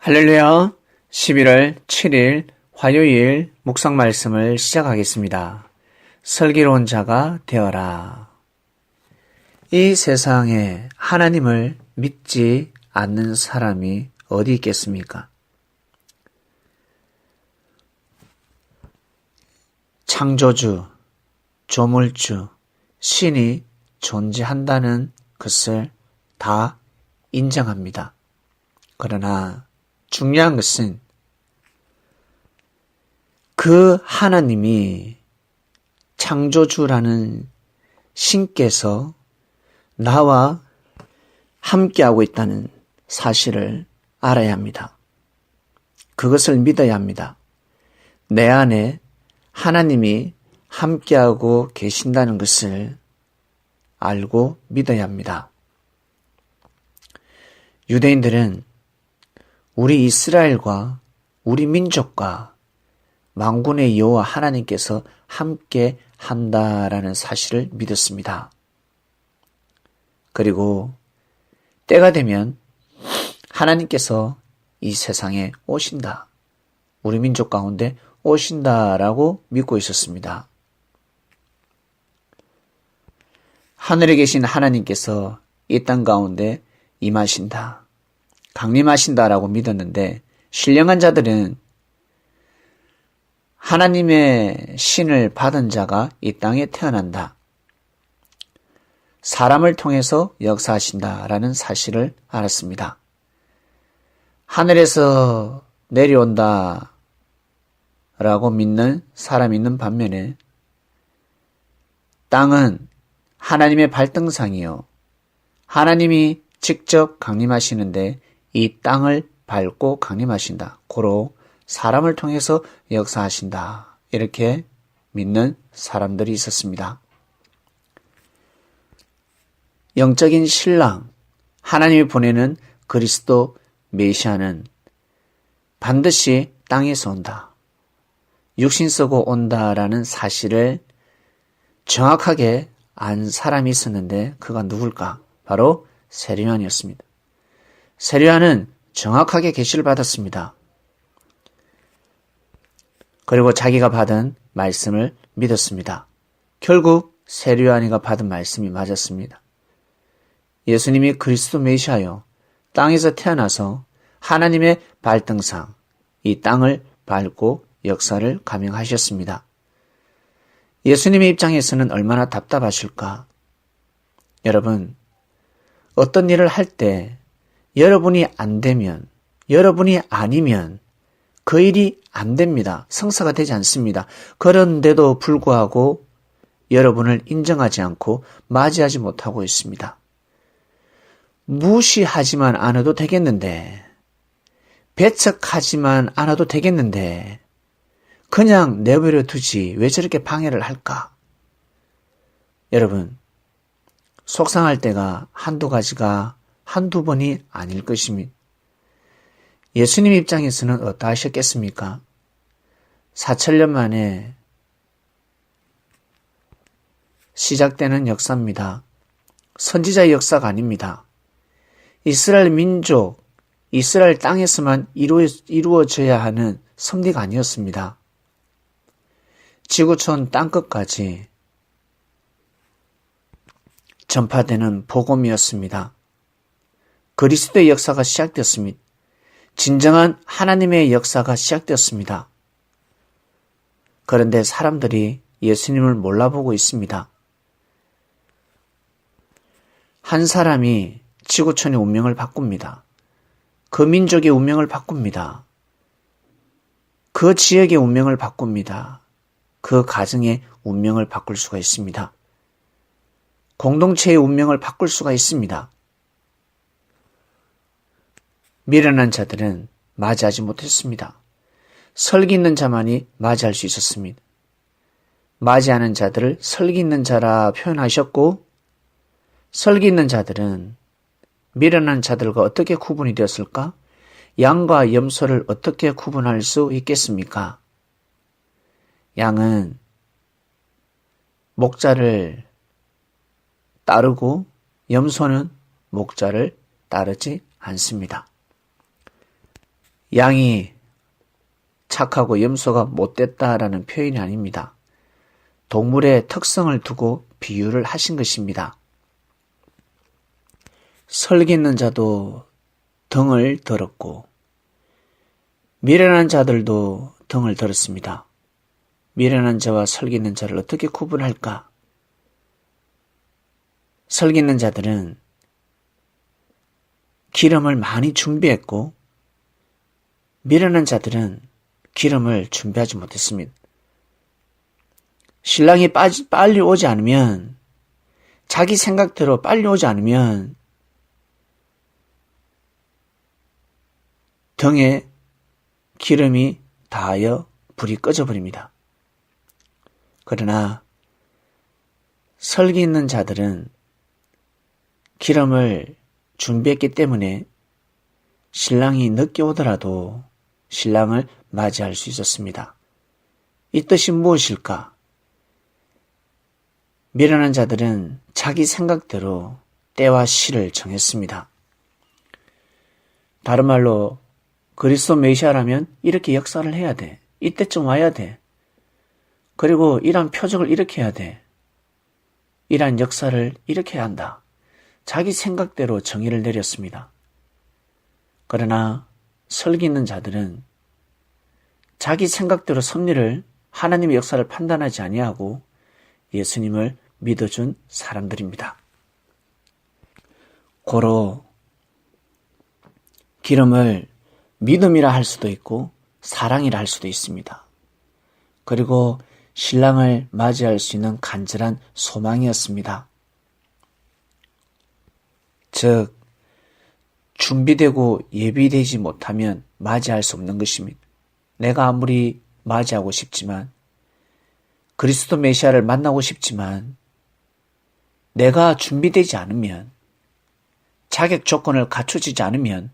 할렐루야. 11월 7일 화요일 묵상 말씀을 시작하겠습니다. 슬기로운 자가 되어라. 이 세상에 하나님을 믿지 않는 사람이 어디 있겠습니까? 창조주, 조물주, 신이 존재한다는 것을 다 인정합니다. 그러나 중요한 것은 그 하나님이 창조주라는 신께서 나와 함께하고 있다는 사실을 알아야 합니다. 그것을 믿어야 합니다. 내 안에 하나님이 함께하고 계신다는 것을 알고 믿어야 합니다. 유대인들은 우리 이스라엘과 우리 민족과 만군의 여호와 하나님께서 함께 한다라는 사실을 믿었습니다. 그리고 때가 되면 하나님께서 이 세상에 오신다. 우리 민족 가운데 오신다라고 믿고 있었습니다. 하늘에 계신 하나님께서 이 땅 가운데 임하신다. 강림하신다라고 믿었는데 신령한 자들은 하나님의 신을 받은 자가 이 땅에 태어난다. 사람을 통해서 역사하신다라는 사실을 알았습니다. 하늘에서 내려온다 라고 믿는 사람이 있는 반면에 땅은 하나님의 발등상이요. 하나님이 직접 강림하시는데 이 땅을 밟고 강림하신다. 고로 사람을 통해서 역사하신다. 이렇게 믿는 사람들이 있었습니다. 영적인 신랑, 하나님이 보내는 그리스도 메시아는 반드시 땅에서 온다. 육신 쓰고 온다라는 사실을 정확하게 안 사람이 있었는데 그가 누굴까? 바로 세례요한이었습니다. 세례요한은 정확하게 계시를 받았습니다. 그리고 자기가 받은 말씀을 믿었습니다. 결국 세례요한이가 받은 말씀이 맞았습니다. 예수님이 그리스도 메시아요. 땅에서 태어나서 하나님의 발등상, 이 땅을 밟고 역사를 감행하셨습니다. 예수님의 입장에서는 얼마나 답답하실까? 여러분, 어떤 일을 할 때 여러분이 안 되면, 여러분이 아니면 그 일이 안 됩니다. 성사가 되지 않습니다. 그런데도 불구하고 여러분을 인정하지 않고 맞이하지 못하고 있습니다. 무시하지만 않아도 되겠는데, 배척하지만 않아도 되겠는데, 그냥 내버려 두지 왜 저렇게 방해를 할까? 여러분, 속상할 때가 한두 가지가 한두 번이 아닐 것입니다. 예수님 입장에서는 어떠하셨겠습니까? 4,000년 만에 시작되는 역사입니다. 선지자의 역사가 아닙니다. 이스라엘 민족, 이스라엘 땅에서만 이루어져야 하는 섭리가 아니었습니다. 지구촌 땅끝까지 전파되는 복음이었습니다. 그리스도의 역사가 시작되었습니다. 진정한 하나님의 역사가 시작되었습니다. 그런데 사람들이 예수님을 몰라보고 있습니다. 한 사람이 지구촌의 운명을 바꿉니다. 그 민족의 운명을 바꿉니다. 그 지역의 운명을 바꿉니다. 그 가정의 운명을 바꿀 수가 있습니다. 공동체의 운명을 바꿀 수가 있습니다. 미련한 자들은 맞이하지 못했습니다. 설기 있는 자만이 맞이할 수 있었습니다. 맞이하는 자들을 설기 있는 자라 표현하셨고, 설기 있는 자들은 미련한 자들과 어떻게 구분이 되었을까? 양과 염소를 어떻게 구분할 수 있겠습니까? 양은 목자를 따르고 염소는 목자를 따르지 않습니다. 양이 착하고 염소가 못됐다라는 표현이 아닙니다. 동물의 특성을 두고 비유를 하신 것입니다. 설기는 자도 등을 들었고 미련한 자들도 등을 들었습니다. 미련한 자와 설기는 자를 어떻게 구분할까? 설기는 자들은 기름을 많이 준비했고 미련한 자들은 기름을 준비하지 못했습니다. 신랑이 빨리 오지 않으면, 자기 생각대로 빨리 오지 않으면 등에 기름이 닿아 불이 꺼져버립니다. 그러나 설기 있는 자들은 기름을 준비했기 때문에 신랑이 늦게 오더라도 신랑을 맞이할 수 있었습니다. 이 뜻이 무엇일까? 미련한 자들은 자기 생각대로 때와 시를 정했습니다. 다른 말로 그리스도 메시아라면 이렇게 역사를 해야 돼. 이때쯤 와야 돼. 그리고 이러한 표적을 이렇게 해야 돼. 이러한 역사를 이렇게 해야 한다. 자기 생각대로 정의를 내렸습니다. 그러나 설기 있는 자들은 자기 생각대로 섭리를, 하나님의 역사를 판단하지 아니하고 예수님을 믿어준 사람들입니다. 고로 기름을 믿음이라 할 수도 있고 사랑이라 할 수도 있습니다. 그리고 신랑을 맞이할 수 있는 간절한 소망이었습니다. 즉, 준비되고 예비되지 못하면 맞이할 수 없는 것입니다. 내가 아무리 맞이하고 싶지만, 그리스도 메시아를 만나고 싶지만, 내가 준비되지 않으면, 자격 조건을 갖춰지지 않으면,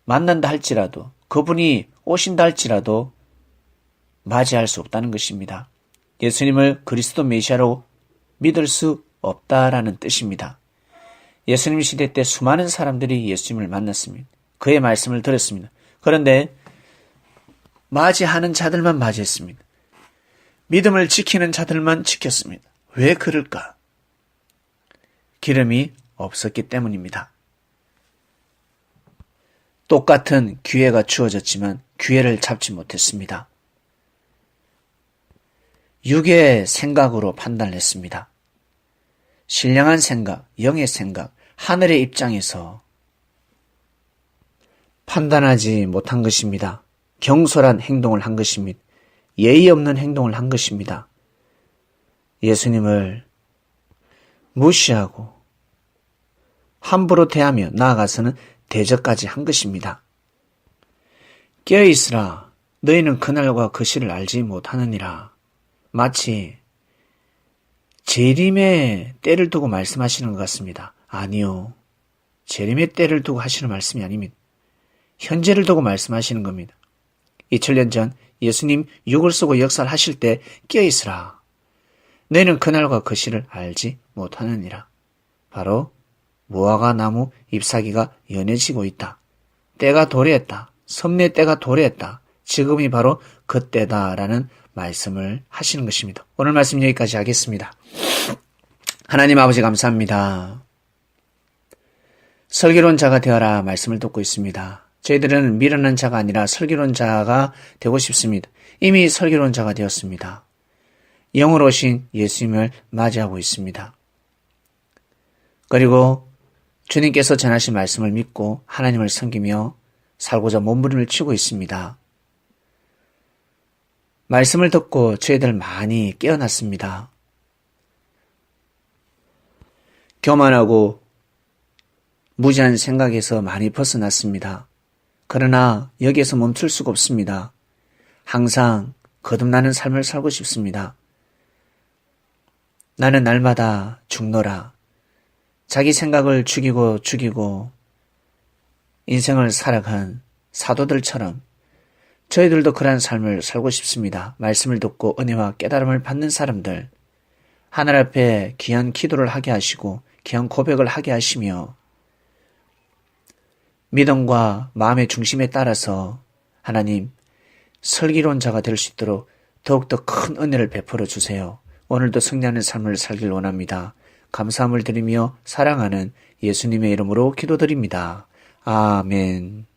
만난다 할지라도, 그분이 오신다 할지라도 맞이할 수 없다는 것입니다. 예수님을 그리스도 메시아로 믿을 수 없다라는 뜻입니다. 예수님 시대 때 수많은 사람들이 예수님을 만났습니다. 그의 말씀을 들었습니다. 그런데 맞이하는 자들만 맞이했습니다. 믿음을 지키는 자들만 지켰습니다. 왜 그럴까? 기름이 없었기 때문입니다. 똑같은 기회가 주어졌지만 기회를 잡지 못했습니다. 육의 생각으로 판단을 했습니다. 신령한 생각, 영의 생각, 하늘의 입장에서 판단하지 못한 것입니다. 경솔한 행동을 한 것입니다. 예의 없는 행동을 한 것입니다. 예수님을 무시하고 함부로 대하며 나아가서는 대적까지 한 것입니다. 깨어있으라, 너희는 그날과 그 시를 알지 못하느니라. 마치 재림의 때를 두고 말씀하시는 것 같습니다. 아니요. 재림의 때를 두고 하시는 말씀이 아닙니다. 현재를 두고 말씀하시는 겁니다. 2000년 전 예수님 육을 쓰고 역사를 하실 때 깨어있으라. 너희는 그날과 그 시를 알지 못하느니라. 바로 무화과 나무 잎사귀가 연해지고 있다. 때가 도래했다. 섭리의 때가 도래했다. 지금이 바로 그 때다라는 말씀을 하시는 것입니다. 오늘 말씀 여기까지 하겠습니다. 하나님 아버지 감사합니다. 설교론 자가 되어라 말씀을 듣고 있습니다. 저희들은 미련한 자가 아니라 설교론 자가 되고 싶습니다. 이미 설교론 자가 되었습니다. 영으로 오신 예수님을 맞이하고 있습니다. 그리고 주님께서 전하신 말씀을 믿고 하나님을 섬기며 살고자 몸부림을 치고 있습니다. 말씀을 듣고 저희들 많이 깨어났습니다. 교만하고 무지한 생각에서 많이 벗어났습니다. 그러나 여기에서 멈출 수가 없습니다. 항상 거듭나는 삶을 살고 싶습니다. 나는 날마다 죽노라. 자기 생각을 죽이고 인생을 살아간 사도들처럼 저희들도 그러한 삶을 살고 싶습니다. 말씀을 듣고 은혜와 깨달음을 받는 사람들, 하늘 앞에 귀한 기도를 하게 하시고 귀한 고백을 하게 하시며 믿음과 마음의 중심에 따라서 하나님, 슬기로운 자가 될 수 있도록 더욱더 큰 은혜를 베풀어 주세요. 오늘도 승리하는 삶을 살길 원합니다. 감사함을 드리며 사랑하는 예수님의 이름으로 기도드립니다. 아멘.